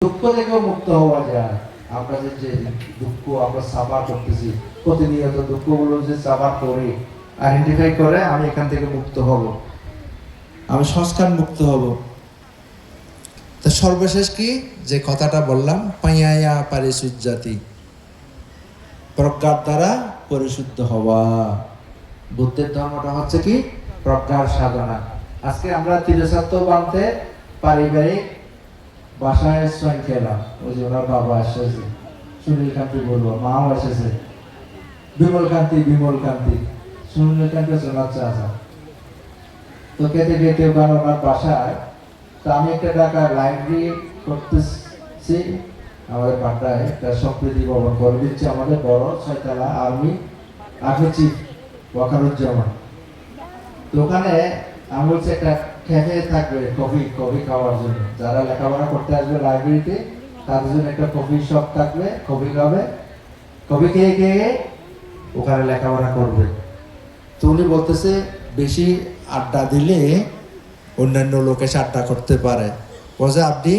দুঃখ থেকেও মুক্ত হওয়া যায়। আমরা যে দুঃখ আমরা সাফার করতেছি, প্রতিনিয়ত দুঃখগুলো যে সাফার করি, আইডেন্টিফাই করে আমি এখান থেকে মুক্ত হব, আমি সংস্কার মুক্ত হব। তো সর্বশেষ কি যে কথাটা বললাম, পাইয়া পারিশুজ্জাতি, প্রজ্ঞার দ্বারা পরিশুদ্ধ হওয়া। বুদ্ধের ধর্মটা হচ্ছে কি প্রজ্ঞার সাধনা। আজকে আমরা তীরছাত্র বানতে পারিবারিক বাসায় সই খেলাম, ওই যে ওনার বাবা এসেছে, সুনীল কান্তি বলবো, মাও এসেছে, বিমল কান্তি সুনীল কান্তি শোনাচ্ছে আসা। তো খেতে খেতে ওখানে ওনার বাসায়, তো আমি একটা টাকা লাইব্রেরি করতেছি আমাদের পাটনায়, একটা সম্প্রীতি ভবন করে দিচ্ছে আমাদের বড় 6 তলা আর্মি চিফ ওয়াকারুজ্জামান। তো ওখানে আমি বলছি একটা ক্যাফে থাকবে কফি খাওয়ার জন্য, যারা লেখাপড়া করতে আসবে লাইব্রেরিতে তাদের জন্য একটা কফি শপ থাকবে, কফি খাবে, কফি খেয়ে ওখানে লেখাপড়া করবে। তো উনি বলতেছে বেশি আড্ডা দিলে অন্যান্য লোক এসে আড্ডা করতে পারে, বলছে আপনি